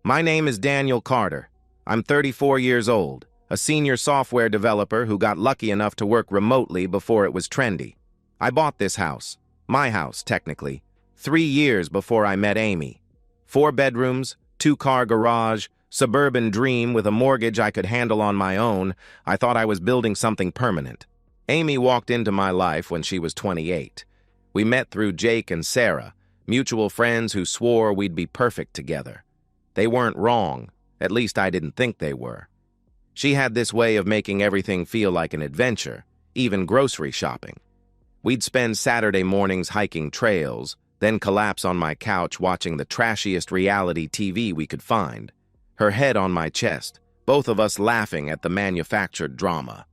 My name is Daniel Carter. I'm 34 years old, a senior software developer who got lucky enough to work remotely before it was trendy. I bought this house, my house technically, 3 years before I met Amy. 4 bedrooms, 2-car garage, suburban dream with a mortgage I could handle on my own. I thought I was building something permanent. Amy walked into my life when she was 28. We met through Jake and Sarah, mutual friends who swore we'd be perfect together. They weren't wrong, at least I didn't think they were. She had this way of making everything feel like an adventure, even grocery shopping. We'd spend Saturday mornings hiking trails, then collapse on my couch watching the trashiest reality TV we could find, her head on my chest, both of us laughing at the manufactured drama.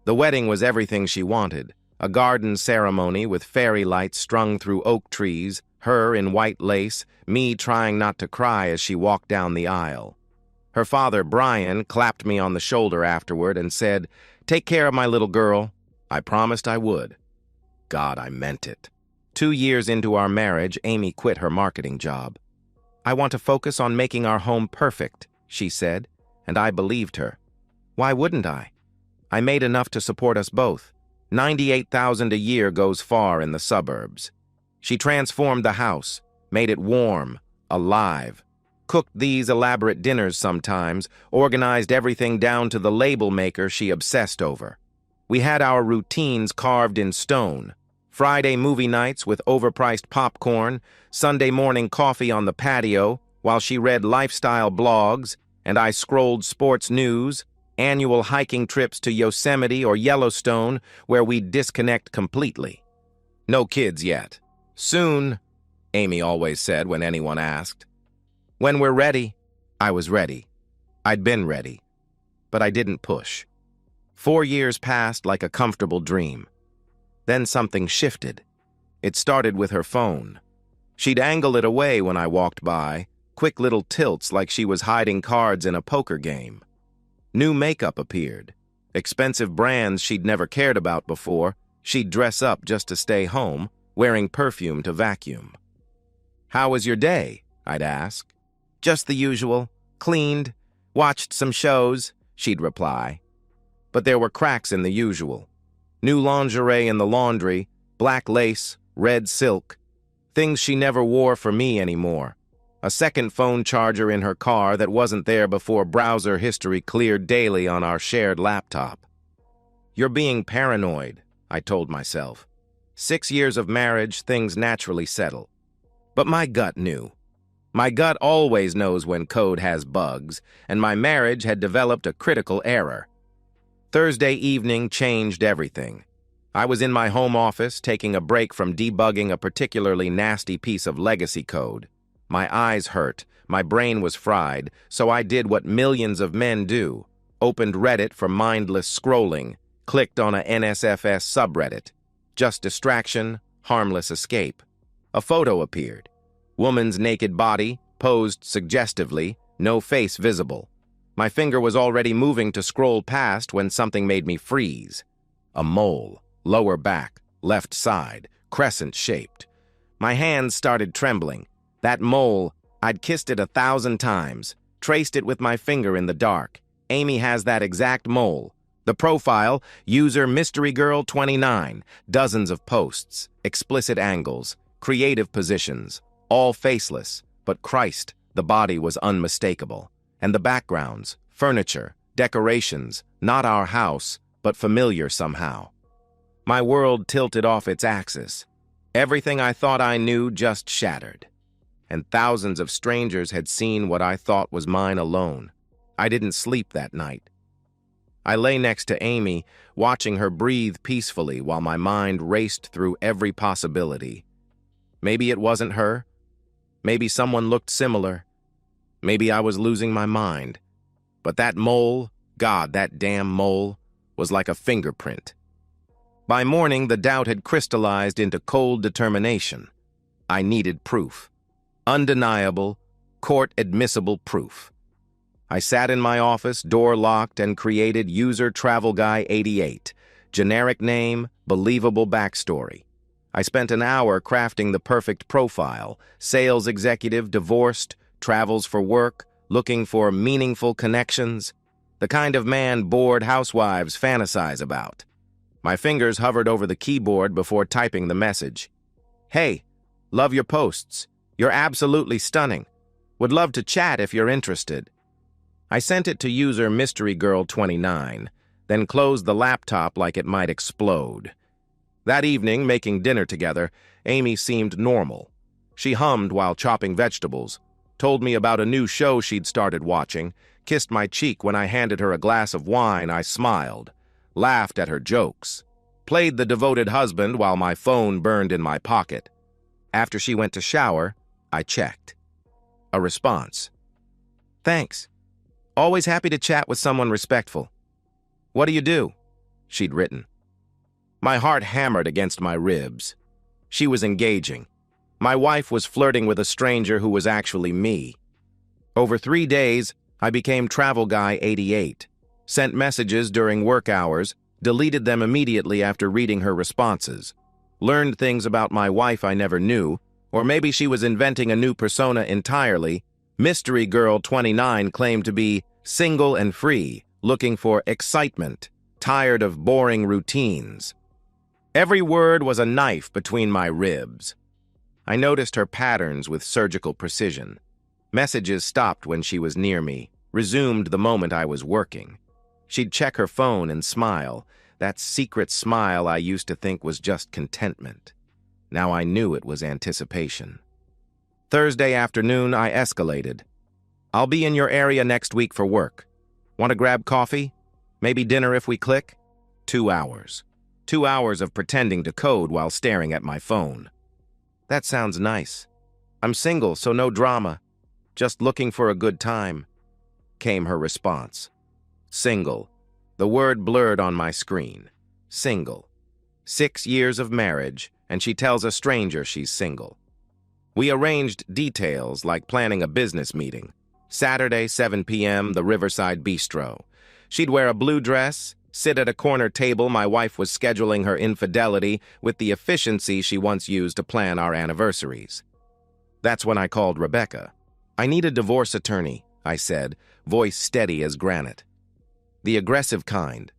The wedding was everything she wanted, a garden ceremony with fairy lights strung through oak trees, her in white lace, me trying not to cry as she walked down the aisle. Her father, Brian, clapped me on the shoulder afterward and said, "Take care of my little girl." I promised I would. God, I meant it. 2 years into our marriage, Amy quit her marketing job. "I want to focus on making our home perfect," she said, and I believed her. Why wouldn't I? I made enough to support us both. $98,000 a year goes far in the suburbs. She transformed the house, made it warm, alive, cooked these elaborate dinners sometimes, organized everything down to the label maker she obsessed over. We had our routines carved in stone. Friday movie nights with overpriced popcorn, Sunday morning coffee on the patio, while she read lifestyle blogs and I scrolled sports news, annual hiking trips to Yosemite or Yellowstone where we'd disconnect completely. No kids yet. Soon, Amy always said when anyone asked. When we're ready, I was ready. I'd been ready, but I didn't push. 4 years passed like a comfortable dream. Then something shifted. It started with her phone. She'd angle it away when I walked by, quick little tilts like she was hiding cards in a poker game. New makeup appeared. Expensive brands she'd never cared about before. She'd dress up just to stay home, wearing perfume to vacuum. "How was your day?" I'd ask. "Just the usual. Cleaned. Watched some shows," she'd reply. But there were cracks in the usual. New lingerie in the laundry, black lace, red silk. Things she never wore for me anymore. A second phone charger in her car that wasn't there before browser history cleared daily on our shared laptop. "You're being paranoid," I told myself. 6 years of marriage, things naturally settle. But my gut knew. My gut always knows when code has bugs, and my marriage had developed a critical error. Thursday evening changed everything. I was in my home office, taking a break from debugging a particularly nasty piece of legacy code. My eyes hurt, my brain was fried, so I did what millions of men do. Opened Reddit for mindless scrolling, clicked on a NSFS subreddit. Just distraction, harmless escape. A photo appeared. Woman's naked body, posed suggestively, no face visible. My finger was already moving to scroll past when something made me freeze. A mole, lower back, left side, crescent-shaped. My hands started trembling. That mole, I'd kissed it 1,000 times, traced it with my finger in the dark. Amy has that exact mole. The profile, user MysteryGirl29, dozens of posts, explicit angles, creative positions, all faceless, but Christ, the body was unmistakable. And the backgrounds, furniture, decorations, not our house, but familiar somehow. My world tilted off its axis. Everything I thought I knew just shattered. And thousands of strangers had seen what I thought was mine alone. I didn't sleep that night. I lay next to Amy, watching her breathe peacefully while my mind raced through every possibility. Maybe it wasn't her. Maybe someone looked similar. Maybe I was losing my mind. But that mole, God, that damn mole, was like a fingerprint. By morning, the doubt had crystallized into cold determination. I needed proof. Undeniable, court-admissible proof. I sat in my office, door locked, and created user Travel Guy 88. Generic name, believable backstory. I spent an hour crafting the perfect profile. Sales executive, divorced, travels for work, looking for meaningful connections, the kind of man bored housewives fantasize about. My fingers hovered over the keyboard before typing the message. Hey, love your posts. You're absolutely stunning. Would love to chat if you're interested. I sent it to user Mystery Girl 29, then closed the laptop like it might explode. That evening, making dinner together, Amy seemed normal. She hummed while chopping vegetables, told me about a new show she'd started watching, kissed my cheek when I handed her a glass of wine. I smiled, laughed at her jokes, played the devoted husband while my phone burned in my pocket. After she went to shower, I checked. A response. Thanks. Always happy to chat with someone respectful. What do you do? She'd written. My heart hammered against my ribs. She was engaging. My wife was flirting with a stranger who was actually me. Over 3 days, I became Travel Guy 88, sent messages during work hours, deleted them immediately after reading her responses, learned things about my wife I never knew, or maybe she was inventing a new persona entirely. Mystery Girl 29 claimed to be single and free, looking for excitement, tired of boring routines. Every word was a knife between my ribs. I noticed her patterns with surgical precision. Messages stopped when she was near me, resumed the moment I was working. She'd check her phone and smile, that secret smile I used to think was just contentment. Now I knew it was anticipation. Thursday afternoon, I escalated. I'll be in your area next week for work. Want to grab coffee? Maybe dinner if we click? 2 hours. 2 hours of pretending to code while staring at my phone. That sounds nice. I'm single, so no drama. Just looking for a good time, came her response. Single. The word blurred on my screen. Single. 6 years of marriage, and she tells a stranger she's single. We arranged details like planning a business meeting. Saturday, 7 p.m., the Riverside Bistro. She'd wear a blue dress, sit at a corner table. My wife was scheduling her infidelity with the efficiency she once used to plan our anniversaries. That's when I called Rebecca. I need a divorce attorney, I said, voice steady as granite. The aggressive kind.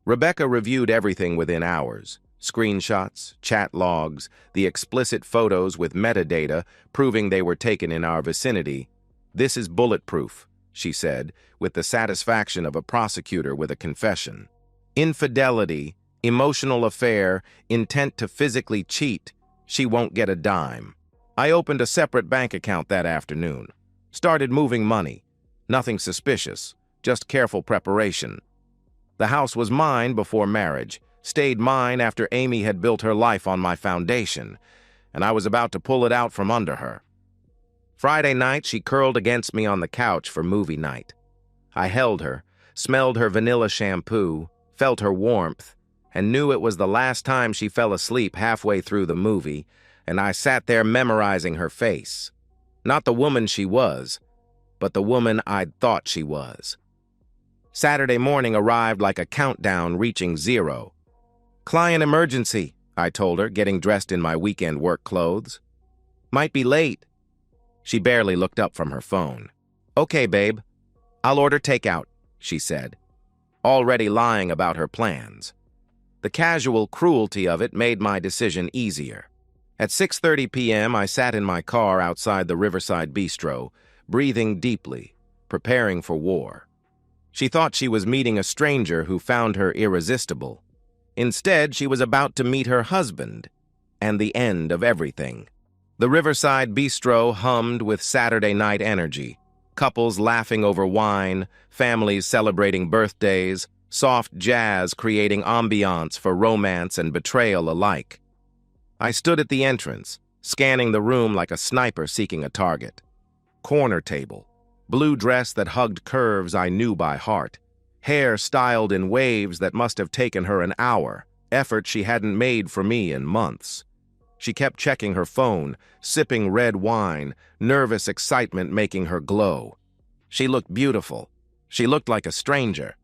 Rebecca reviewed everything within hours. Screenshots, chat logs, the explicit photos with metadata proving they were taken in our vicinity. This is bulletproof, she said, with the satisfaction of a prosecutor with a confession. Infidelity, emotional affair, intent to physically cheat, she won't get a dime. I opened a separate bank account that afternoon. Started moving money. Nothing suspicious, just careful preparation. The house was mine before marriage, stayed mine after Amy had built her life on my foundation, and I was about to pull it out from under her. Friday night, she curled against me on the couch for movie night. I held her, smelled her vanilla shampoo, felt her warmth, and knew it was the last time she fell asleep halfway through the movie, and I sat there memorizing her face. Not the woman she was, but the woman I'd thought she was. Saturday morning arrived like a countdown reaching 0. Client emergency, I told her, getting dressed in my weekend work clothes. Might be late. She barely looked up from her phone. Okay, babe. I'll order takeout, she said, already lying about her plans. The casual cruelty of it made my decision easier. At 6:30 p.m., I sat in my car outside the Riverside Bistro, breathing deeply, preparing for war. She thought she was meeting a stranger who found her irresistible. Instead, she was about to meet her husband, and the end of everything. The Riverside Bistro hummed with Saturday night energy, couples laughing over wine, families celebrating birthdays, soft jazz creating ambiance for romance and betrayal alike. I stood at the entrance, scanning the room like a sniper seeking a target. Corner table, blue dress that hugged curves I knew by heart, hair styled in waves that must have taken her an hour, effort she hadn't made for me in months. She kept checking her phone, sipping red wine, nervous excitement making her glow. She looked beautiful. She looked like a stranger.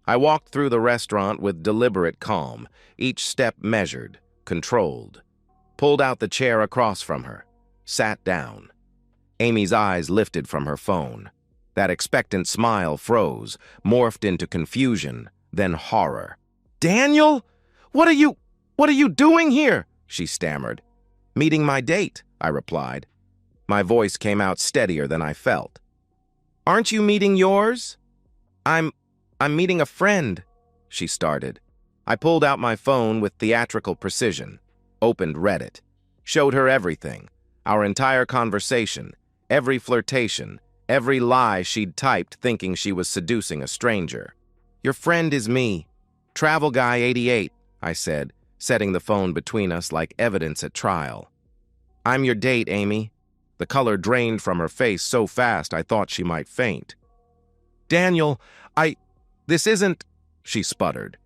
I walked through the restaurant with deliberate calm, each step measured, controlled. Pulled out the chair across from her, sat down. Amy's eyes lifted from her phone. That expectant smile froze, morphed into confusion, then horror. "Daniel? What are you doing here?" she stammered. "Meeting my date," I replied. My voice came out steadier than I felt. "Aren't you meeting yours?" I'm meeting a friend," she started. I pulled out my phone with theatrical precision, opened Reddit, showed her everything, our entire conversation, every flirtation, every lie she'd typed thinking she was seducing a stranger. "Your friend is me. Travel Guy 88, I said, setting the phone between us like evidence at trial. "I'm your date, Amy." The color drained from her face so fast I thought she might faint. "Daniel, this isn't," she sputtered.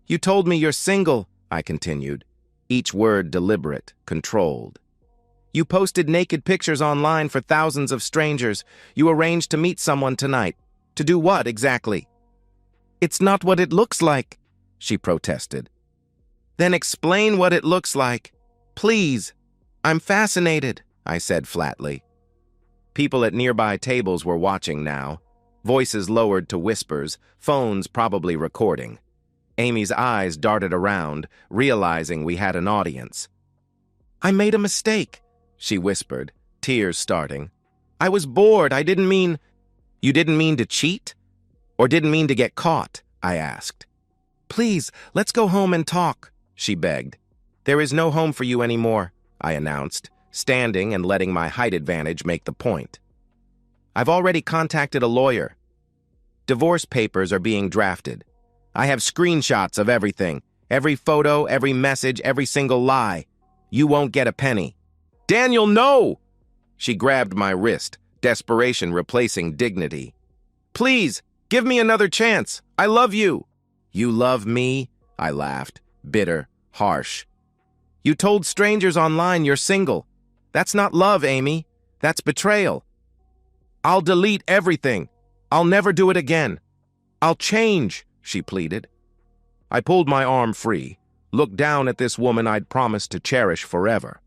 "You told me you're single," I continued, each word deliberate, controlled. "You posted naked pictures online for thousands of strangers. You arranged to meet someone tonight. To do what, exactly?" "It's not what it looks like," she protested. "Then explain what it looks like. Please. I'm fascinated," I said flatly. People at nearby tables were watching now, voices lowered to whispers, phones probably recording. Amy's eyes darted around, realizing we had an audience. "I made a mistake," she whispered, tears starting. "I was bored. I didn't mean—" "You didn't mean to cheat? Or didn't mean to get caught?" I asked. "Please, let's go home and talk," she begged. "There is no home for you anymore," I announced, standing and letting my height advantage make the point. "I've already contacted a lawyer. Divorce papers are being drafted. I have screenshots of everything, every photo, every message, every single lie. You won't get a penny." "Daniel, no!" She grabbed my wrist, desperation replacing dignity. "Please, give me another chance. I love you." "You love me?" I laughed, bitter, harsh. "You told strangers online you're single. That's not love, Amy. That's betrayal." "I'll delete everything. I'll never do it again. I'll change," she pleaded. I pulled my arm free, looked down at this woman I'd promised to cherish forever.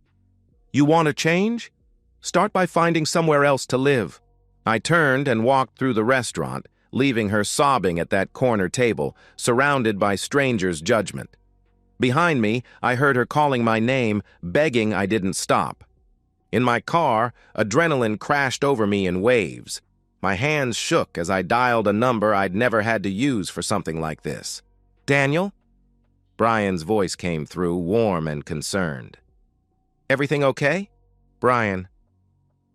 "You want to change? Start by finding somewhere else to live." I turned and walked through the restaurant, leaving her sobbing at that corner table, surrounded by strangers' judgment. Behind me, I heard her calling my name, begging I didn't stop. In my car, adrenaline crashed over me in waves. My hands shook as I dialed a number I'd never had to use for something like this. "Daniel?" Brian's voice came through, warm and concerned. "Everything okay?" "Brian,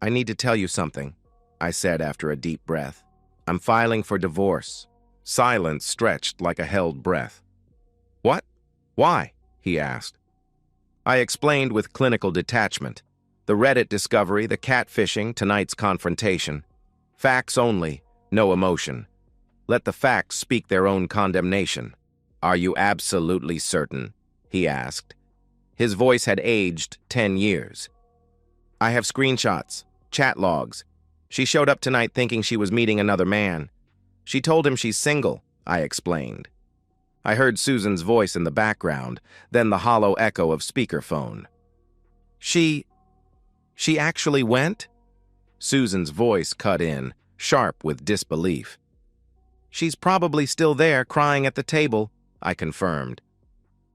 I need to tell you something," I said after a deep breath. "I'm filing for divorce." Silence stretched like a held breath. "What? Why?" he asked. I explained with clinical detachment. The Reddit discovery, the catfishing, tonight's confrontation. Facts only, no emotion. Let the facts speak their own condemnation. "Are you absolutely certain?" he asked. His voice had aged 10 years. "I have screenshots, chat logs. She showed up tonight thinking she was meeting another man. She told him she's single," I explained. I heard Susan's voice in the background, then the hollow echo of speakerphone. She actually went?" Susan's voice cut in, sharp with disbelief. "She's probably still there, crying at the table," I confirmed.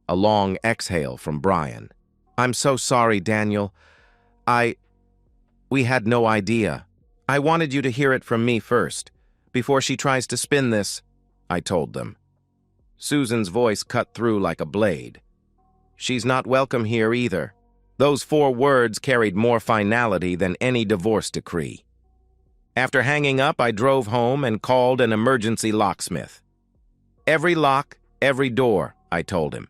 A long exhale from Brian. "I'm so sorry, Daniel. We had no idea. I wanted you to hear it from me first, before she tries to spin this," I told them. Susan's voice cut through like a blade. "She's not welcome here either." Those 4 words carried more finality than any divorce decree. After hanging up, I drove home and called an emergency locksmith. "Every lock, every door," I told him.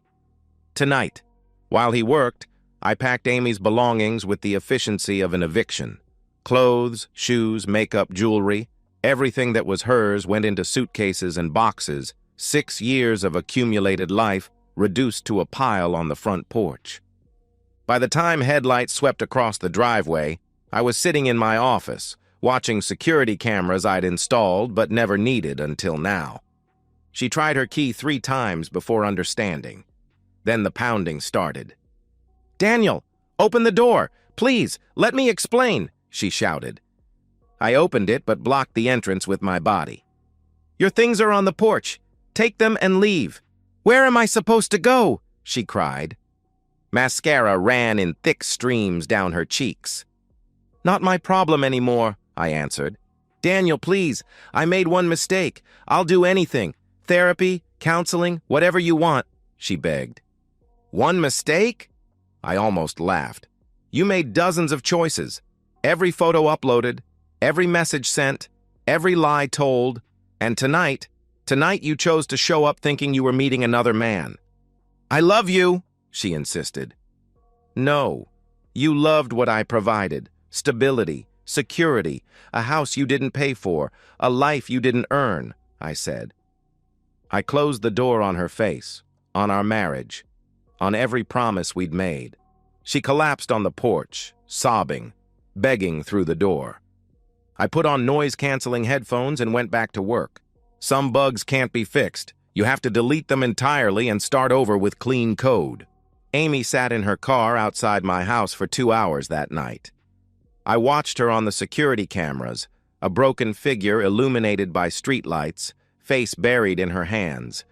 Tonight, while he worked, I packed Amy's belongings with the efficiency of an eviction. Clothes, shoes, makeup, jewelry, everything that was hers went into suitcases and boxes, 6 years of accumulated life reduced to a pile on the front porch. By the time headlights swept across the driveway, I was sitting in my office, watching security cameras I'd installed but never needed until now. She tried her key 3 times before understanding. Then the pounding started. "Daniel, open the door! Please, let me explain!" she shouted. I opened it but blocked the entrance with my body. Your things are on the porch. Take them and leave. Where am I supposed to go? She cried. Mascara ran in thick streams down her cheeks. Not my problem anymore, I answered. Daniel, please, I made one mistake. I'll do anything. Therapy, counseling, whatever you want, she begged. One mistake? I almost laughed. You made dozens of choices. Every photo uploaded, every message sent, every lie told, and tonight you chose to show up thinking you were meeting another man. I love you, she insisted. No, you loved what I provided. Stability, security, a house you didn't pay for, a life you didn't earn, I said. I closed the door on her face, on our marriage, on every promise we'd made. She collapsed on the porch, sobbing, begging through the door. I put on noise-canceling headphones and went back to work. Some bugs can't be fixed. You have to delete them entirely and start over with clean code. Amy sat in her car outside my house for 2 hours that night. I watched her on the security cameras, a broken figure illuminated by streetlights, face buried in her hands.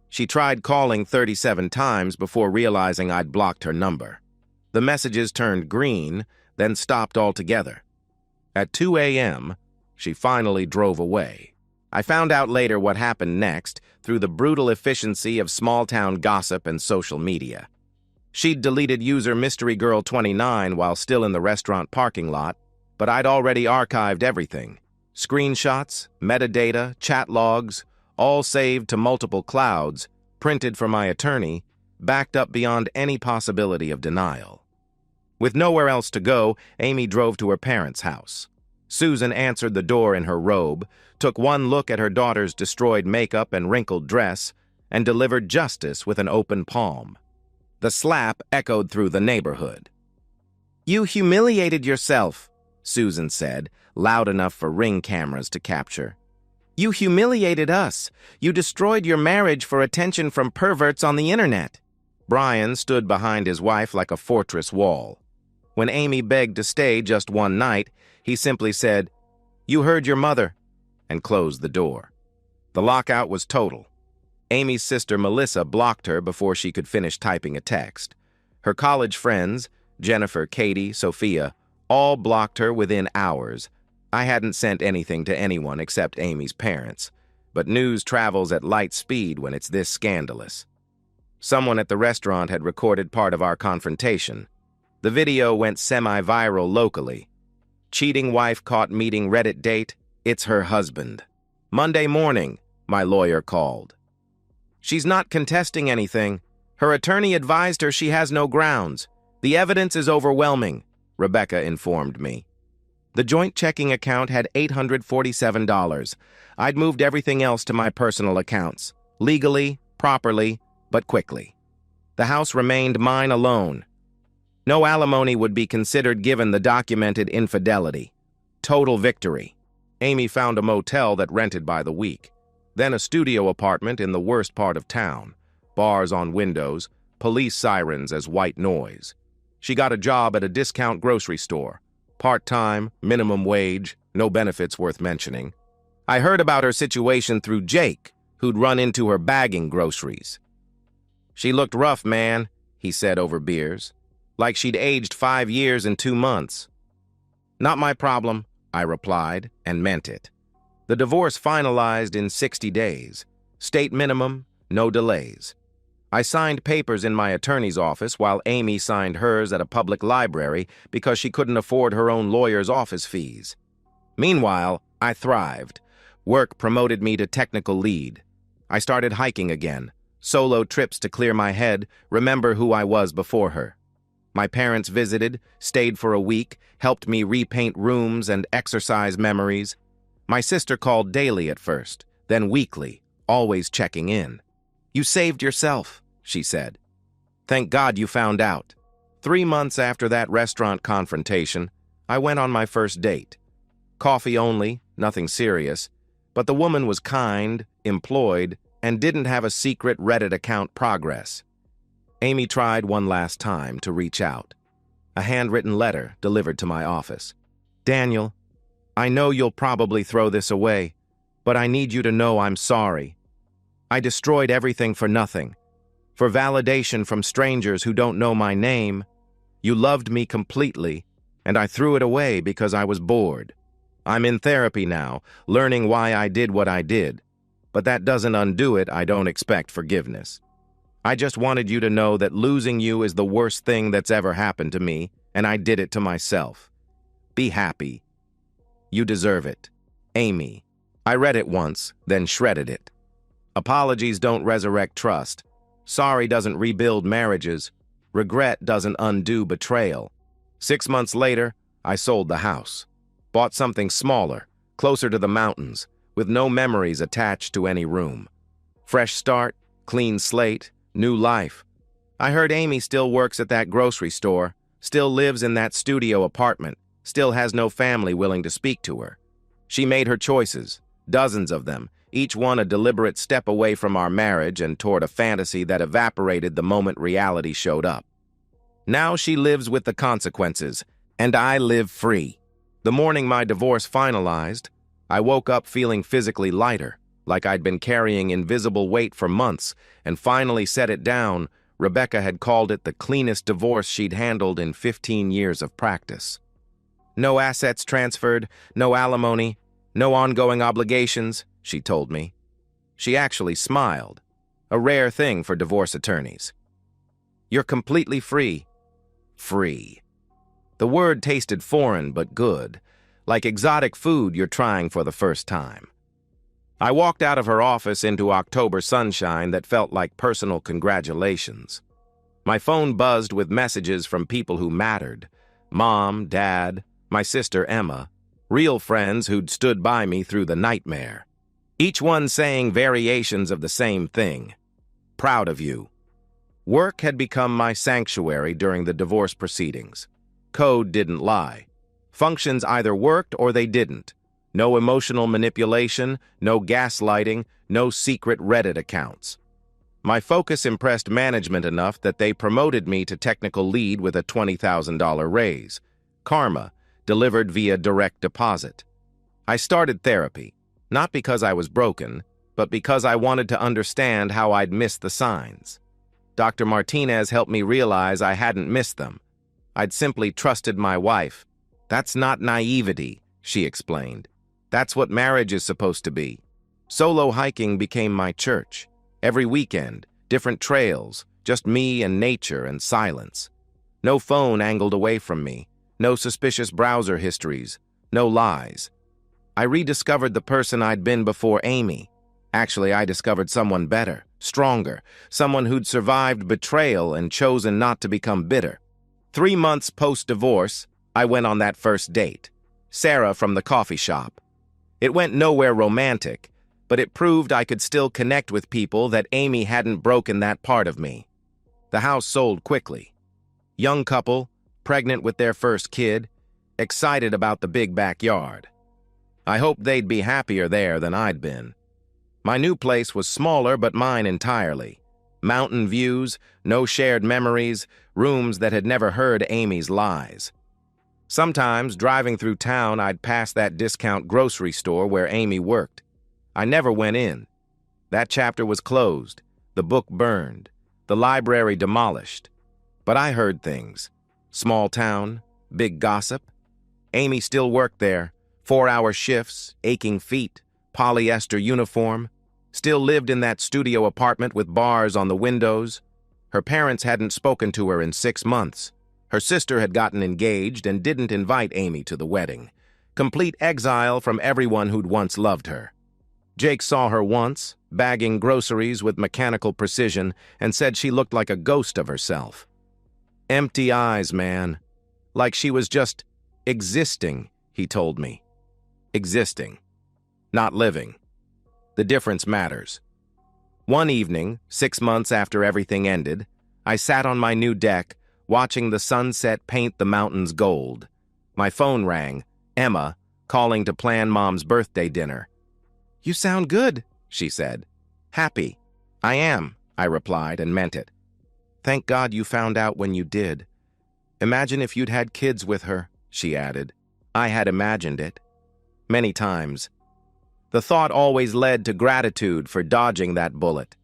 She tried calling 37 times before realizing I'd blocked her number. The messages turned green, then stopped altogether. At 2 a.m., she finally drove away. I found out later what happened next through the brutal efficiency of small-town gossip and social media. She'd deleted user MysteryGirl29 while still in the restaurant parking lot, but I'd already archived everything. Screenshots, metadata, chat logs, all saved to multiple clouds, printed for my attorney, backed up beyond any possibility of denial. With nowhere else to go, Amy drove to her parents' house. Susan answered the door in her robe, took one look at her daughter's destroyed makeup and wrinkled dress, and delivered justice with an open palm. The slap echoed through the neighborhood. You humiliated yourself, Susan said, loud enough for Ring cameras to capture. You humiliated us. You destroyed your marriage for attention from perverts on the internet. Brian stood behind his wife like a fortress wall. When Amy begged to stay just one night, he simply said, You heard your mother, and closed the door. The lockout was total. Amy's sister Melissa blocked her before she could finish typing a text. Her college friends, Jennifer, Katie, Sophia, all blocked her within hours. I hadn't sent anything to anyone except Amy's parents, but news travels at light speed when it's this scandalous. Someone at the restaurant had recorded part of our confrontation. The video went semi-viral locally. Cheating wife caught meeting Reddit date, it's her husband. Monday morning, my lawyer called. She's not contesting anything. Her attorney advised her she has no grounds. The evidence is overwhelming, Rebecca informed me. The joint checking account had $847. I'd moved everything else to my personal accounts, legally, properly, but quickly. The house remained mine alone. No alimony would be considered given the documented infidelity. Total victory. Amy found a motel that rented by the week, then a studio apartment in the worst part of town, bars on windows, police sirens as white noise. She got a job at a discount grocery store. Part-time, minimum wage, no benefits worth mentioning. I heard about her situation through Jake, who'd run into her bagging groceries. She looked rough, man, he said over beers. Like she'd aged 5 years and 2 months. Not my problem, I replied, and meant it. The divorce finalized in 60 days. State minimum, no delays. I signed papers in my attorney's office while Amy signed hers at a public library because she couldn't afford her own lawyer's office fees. Meanwhile, I thrived. Work promoted me to technical lead. I started hiking again. Solo trips to clear my head, remember who I was before her. My parents visited, stayed for a week, helped me repaint rooms and exercise memories. My sister called daily at first, then weekly, always checking in. You saved yourself, she said. Thank God you found out. 3 months after that restaurant confrontation, I went on my first date. Coffee only, nothing serious, but the woman was kind, employed, and didn't have a secret Reddit account progress. Amy tried one last time to reach out. A handwritten letter delivered to my office. Daniel, I know you'll probably throw this away, but I need you to know I'm sorry. I destroyed everything for nothing. For validation from strangers who don't know my name. You loved me completely, and I threw it away because I was bored. I'm in therapy now, learning why I did what I did. But that doesn't undo it. I don't expect forgiveness. I just wanted you to know that losing you is the worst thing that's ever happened to me, and I did it to myself. Be happy. You deserve it. Amy. I read it once, then shredded it. Apologies don't resurrect trust. Sorry doesn't rebuild marriages. Regret doesn't undo betrayal. 6 months later, I sold the house. Bought something smaller, closer to the mountains, with no memories attached to any room. Fresh start, clean slate, new life. I heard Amy still works at that grocery store, still lives in that studio apartment, still has no family willing to speak to her. She made her choices, dozens of them, each one a deliberate step away from our marriage and toward a fantasy that evaporated the moment reality showed up. Now she lives with the consequences, and I live free. The morning my divorce finalized, I woke up feeling physically lighter, like I'd been carrying invisible weight for months, and finally set it down. Rebecca had called it the cleanest divorce she'd handled in 15 years of practice. No assets transferred, no alimony, no ongoing obligations, she told me. She actually smiled, a rare thing for divorce attorneys. You're completely free. Free. The word tasted foreign but good, like exotic food you're trying for the first time. I walked out of her office into October sunshine that felt like personal congratulations. My phone buzzed with messages from people who mattered. Mom, Dad, my sister Emma, real friends who'd stood by me through the nightmare. Each one saying variations of the same thing. Proud of you. Work had become my sanctuary during the divorce proceedings. Code didn't lie. Functions either worked or they didn't. No emotional manipulation, no gaslighting, no secret Reddit accounts. My focus impressed management enough that they promoted me to technical lead with a $20,000 raise. Karma, delivered via direct deposit. I started therapy, not because I was broken, but because I wanted to understand how I'd missed the signs. Dr. Martinez helped me realize I hadn't missed them. I'd simply trusted my wife. That's not naivety, she explained. That's what marriage is supposed to be. Solo hiking became my church. Every weekend, different trails, just me and nature and silence. No phone angled away from me, no suspicious browser histories, no lies. I rediscovered the person I'd been before Amy. Actually, I discovered someone better, stronger, someone who'd survived betrayal and chosen not to become bitter. 3 months post-divorce, I went on that first date. Sarah from the coffee shop. It went nowhere romantic, but it proved I could still connect with people that Amy hadn't broken that part of me. The house sold quickly. Young couple, pregnant with their first kid, excited about the big backyard. I hoped they'd be happier there than I'd been. My new place was smaller but mine entirely. Mountain views, no shared memories, rooms that had never heard Amy's lies. Sometimes, driving through town, I'd pass that discount grocery store where Amy worked. I never went in. That chapter was closed, the book burned, the library demolished. But I heard things. Small town, big gossip. Amy still worked there, 4-hour shifts, aching feet, polyester uniform. Still lived in that studio apartment with bars on the windows. Her parents hadn't spoken to her in 6 months. Her sister had gotten engaged and didn't invite Amy to the wedding. Complete exile from everyone who'd once loved her. Jake saw her once, bagging groceries with mechanical precision, and said she looked like a ghost of herself. Empty eyes, man. Like she was just existing, he told me. Existing. Not living. The difference matters. One evening, 6 months after everything ended, I sat on my new deck, watching the sunset paint the mountains gold. My phone rang, Emma, calling to plan Mom's birthday dinner. "You sound good," she said. "Happy." "I am," I replied and meant it. "Thank God you found out when you did. Imagine if you'd had kids with her," she added. I had imagined it. Many times. The thought always led to gratitude for dodging that bullet.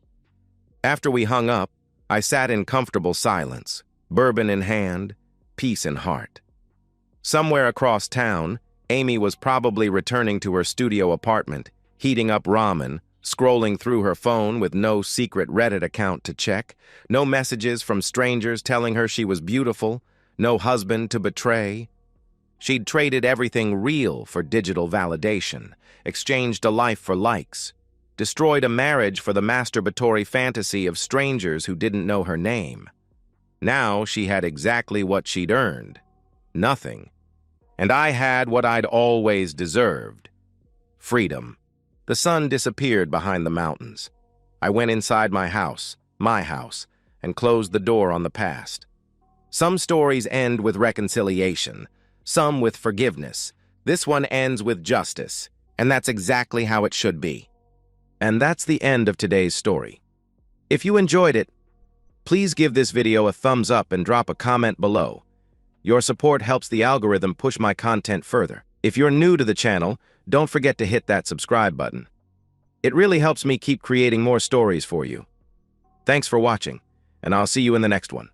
After we hung up, I sat in comfortable silence, bourbon in hand, peace in heart. Somewhere across town, Amy was probably returning to her studio apartment, heating up ramen, scrolling through her phone with no secret Reddit account to check, no messages from strangers telling her she was beautiful, no husband to betray. She'd traded everything real for digital validation, exchanged a life for likes, destroyed a marriage for the masturbatory fantasy of strangers who didn't know her name. Now she had exactly what she'd earned, nothing. And I had what I'd always deserved, freedom. The sun disappeared behind the mountains. I went inside my house, and closed the door on the past. Some stories end with reconciliation, some with forgiveness. This one ends with justice, and that's exactly how it should be. And that's the end of today's story. If you enjoyed it, please give this video a thumbs up and drop a comment below. Your support helps the algorithm push my content further. If you're new to the channel, don't forget to hit that subscribe button. It really helps me keep creating more stories for you. Thanks for watching, and I'll see you in the next one.